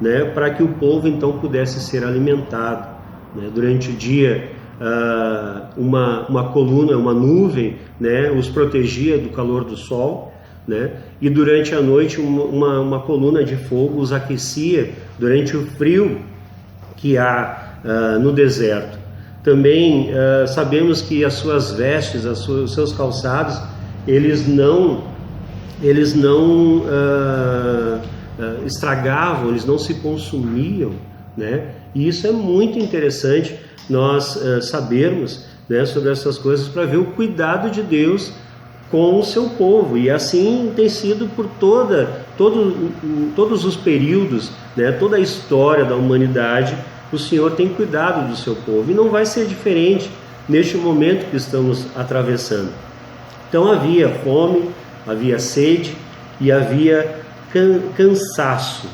né, para que o povo então pudesse ser alimentado, né? Durante o dia, uma coluna, uma nuvem, né, os protegia do calor do sol, né? E durante a noite uma coluna de fogo os aquecia durante o frio que há no deserto. Também sabemos que as suas vestes, os seus calçados, eles não estragavam, eles não se consumiam, né? E isso é muito interessante nós sabermos, né, sobre essas coisas, para ver o cuidado de Deus com o seu povo. E assim tem sido por todos os períodos, né, toda a história da humanidade. O Senhor tem cuidado do seu povo e não vai ser diferente neste momento que estamos atravessando. Então havia fome, havia sede e havia cansaço.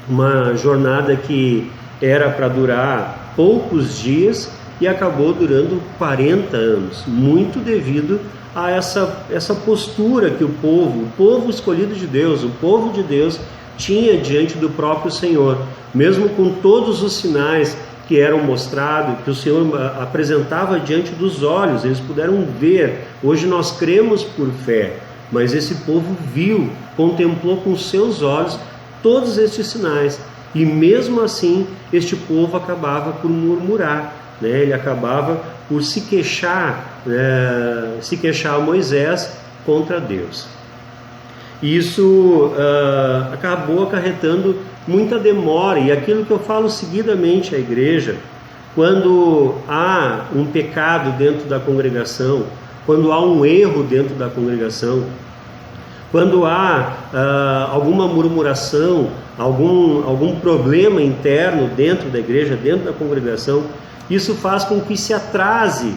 Uma jornada que era para durar poucos dias e acabou durando 40 anos, muito devido a essa postura que o povo escolhido de Deus, o povo de Deus, tinha diante do próprio Senhor. Mesmo com todos os sinais que eram mostrados, que o Senhor apresentava diante dos olhos, eles puderam ver. Hoje nós cremos por fé, mas esse povo viu, contemplou com seus olhos todos estes sinais, e mesmo assim este povo acabava por murmurar, né? Ele acabava por se queixar a Moisés contra Deus. Isso acabou acarretando muita demora, e aquilo que eu falo seguidamente à igreja, quando há um pecado dentro da congregação, quando há um erro dentro da congregação, quando há alguma murmuração, algum problema interno dentro da igreja, dentro da congregação, isso faz com que se atrase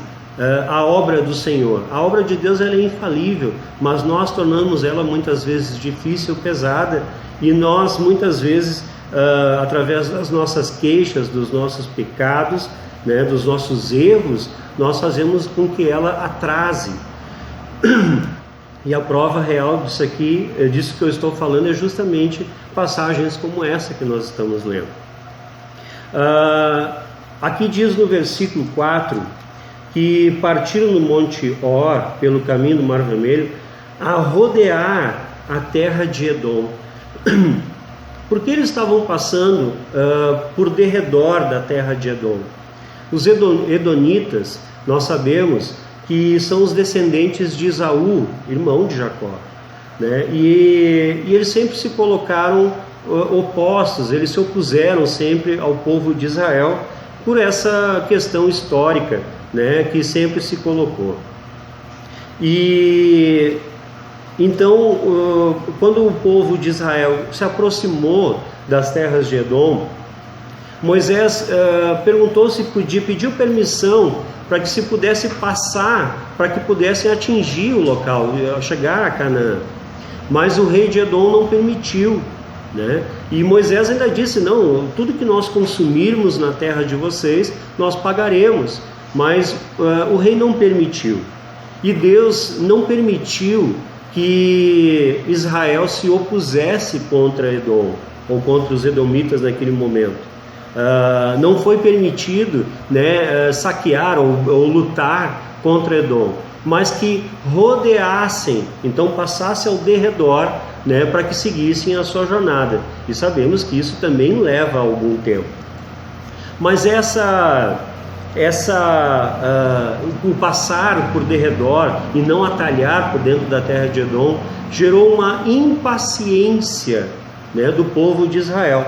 a obra do Senhor. A obra de Deus, ela é infalível, mas nós tornamos ela muitas vezes difícil, pesada, e nós muitas vezes, através das nossas queixas, dos nossos pecados, né, dos nossos erros, nós fazemos com que ela atrase. E a prova real disso que eu estou falando, é justamente passagens como essa que nós estamos lendo. Aqui diz no versículo 4 que partiram no Monte Or, pelo caminho do Mar Vermelho, a rodear a terra de Edom. Porque eles estavam passando por derredor da terra de Edom. Os edonitas, nós sabemos que são os descendentes de Esaú, irmão de Jacó, né? E eles sempre se colocaram opostos, eles se opuseram sempre ao povo de Israel por essa questão histórica, né, que sempre se colocou. E então, quando o povo de Israel se aproximou das terras de Edom, Moisés perguntou se pediu permissão para que se pudesse passar, para que pudessem atingir o local, chegar a Canaã. Mas o rei de Edom não permitiu, né? E Moisés ainda disse: não, tudo que nós consumirmos na terra de vocês, nós pagaremos. Mas o rei não permitiu. E Deus não permitiu que Israel se opusesse contra Edom, ou contra os edomitas naquele momento. Não foi permitido, né, saquear ou lutar contra Edom, mas que rodeassem, então passassem ao derredor, né, para que seguissem a sua jornada. E sabemos que isso também leva algum tempo. Mas o passar por derredor e não atalhar por dentro da terra de Edom gerou uma impaciência, né, do povo de Israel.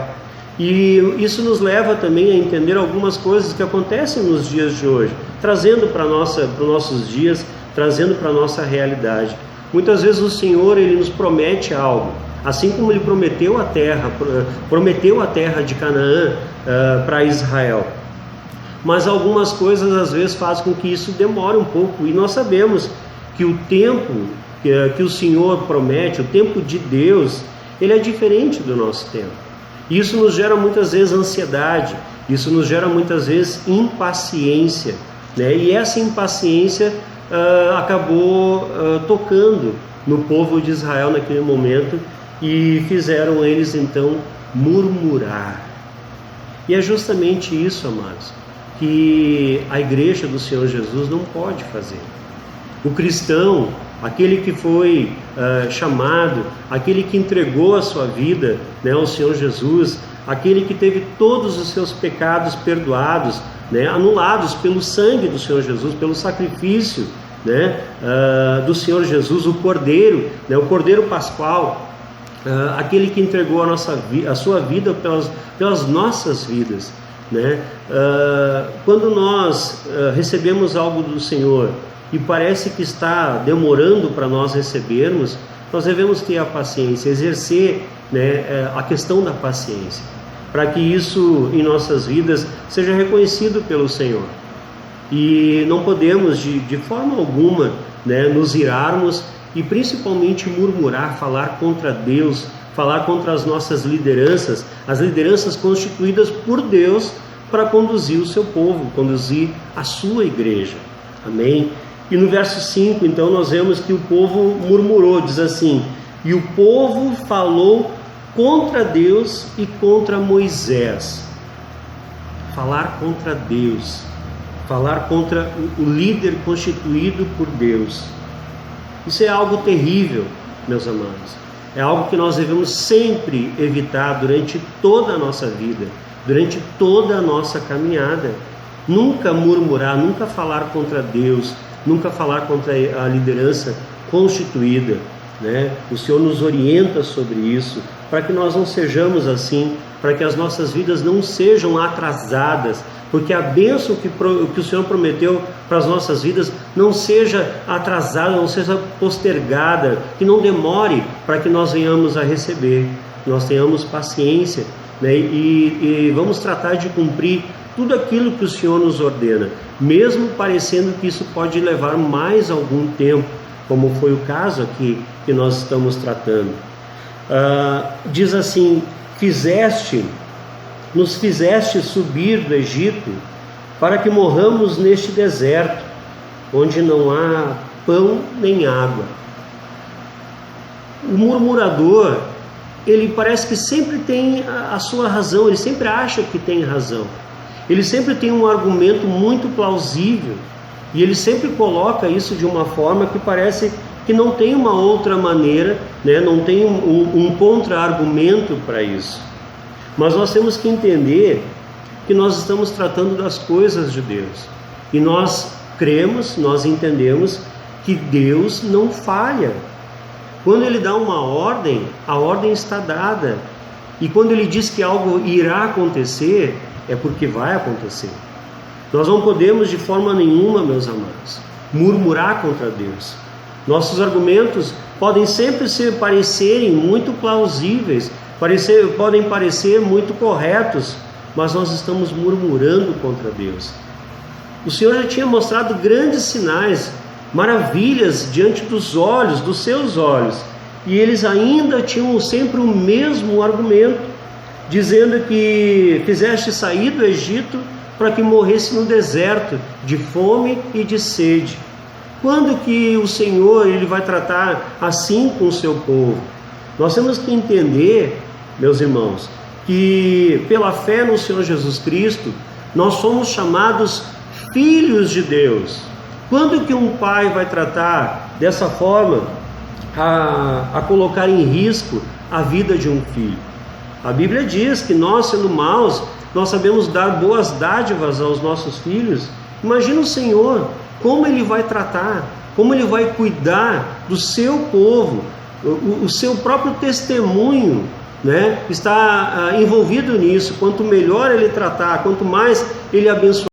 E isso nos leva também a entender algumas coisas que acontecem nos dias de hoje, trazendo para os nossos dias, trazendo para a nossa realidade. Muitas vezes o Senhor, Ele nos promete algo, assim como Ele prometeu a terra de Canaã para Israel. Mas algumas coisas às vezes fazem com que isso demore um pouco, e nós sabemos que o tempo que o Senhor promete, o tempo de Deus, ele é diferente do nosso tempo. Isso nos gera muitas vezes ansiedade, isso nos gera muitas vezes impaciência, né? E essa impaciência acabou tocando no povo de Israel naquele momento, e fizeram eles então murmurar. E é justamente isso, amados, que a igreja do Senhor Jesus não pode fazer. O cristão, aquele que foi chamado, aquele que entregou a sua vida, né, ao Senhor Jesus, aquele que teve todos os seus pecados perdoados, né, anulados pelo sangue do Senhor Jesus, pelo sacrifício, né, do Senhor Jesus, o Cordeiro, né, o Cordeiro Pascual, aquele que entregou a sua vida pelas nossas vidas, né? Quando nós recebemos algo do Senhor e parece que está demorando para nós recebermos, nós devemos ter a paciência, exercer, né, a questão da paciência, para que isso em nossas vidas seja reconhecido pelo Senhor. E não podemos de forma alguma, né, nos irarmos e principalmente murmurar, falar contra Deus, falar contra as nossas lideranças, as lideranças constituídas por Deus para conduzir o seu povo, conduzir a sua igreja. Amém? E no verso 5, então, nós vemos que o povo murmurou, diz assim: e o povo falou contra Deus e contra Moisés. Falar contra Deus, falar contra o líder constituído por Deus. Isso é algo terrível, meus amados. É algo que nós devemos sempre evitar durante toda a nossa vida, durante toda a nossa caminhada. Nunca murmurar, nunca falar contra Deus, nunca falar contra a liderança constituída, né? O Senhor nos orienta sobre isso, para que nós não sejamos assim, para que as nossas vidas não sejam atrasadas, porque a bênção que o Senhor prometeu para as nossas vidas não seja atrasada, não seja postergada, que não demore para que nós venhamos a receber, que nós tenhamos paciência, né? E vamos tratar de cumprir tudo aquilo que o Senhor nos ordena, mesmo parecendo que isso pode levar mais algum tempo, como foi o caso aqui que nós estamos tratando. Diz assim: nos fizeste subir do Egito para que morramos neste deserto, onde não há pão nem água. O murmurador, ele parece que sempre tem a sua razão, ele sempre acha que tem razão, ele sempre tem um argumento muito plausível, e ele sempre coloca isso de uma forma que parece que não tem uma outra maneira, né? Não tem um contra-argumento para isso. Mas nós temos que entender que nós estamos tratando das coisas de Deus, e nós cremos, nós entendemos que Deus não falha. Quando Ele dá uma ordem, a ordem está dada, e quando Ele diz que algo irá acontecer, é porque vai acontecer. Nós não podemos de forma nenhuma, meus amados, murmurar contra Deus. Nossos argumentos podem sempre parecerem muito plausíveis, podem parecer muito corretos, mas nós estamos murmurando contra Deus. O Senhor já tinha mostrado grandes sinais, maravilhas diante dos seus olhos, e eles ainda tinham sempre o mesmo argumento, dizendo que fizeste sair do Egito para que morresse no deserto, de fome e de sede. Quando que o Senhor ele vai tratar assim com o seu povo? Nós temos que entender, meus irmãos, que pela fé no Senhor Jesus Cristo, nós somos chamados filhos de Deus. Quando que um pai vai tratar dessa forma a colocar em risco a vida de um filho? A Bíblia diz que nós, sendo maus, nós sabemos dar boas dádivas aos nossos filhos. Imagina o Senhor, como Ele vai tratar, como Ele vai cuidar do seu povo, o seu próprio testemunho, né, está envolvido nisso. Quanto melhor Ele tratar, quanto mais Ele abençoar,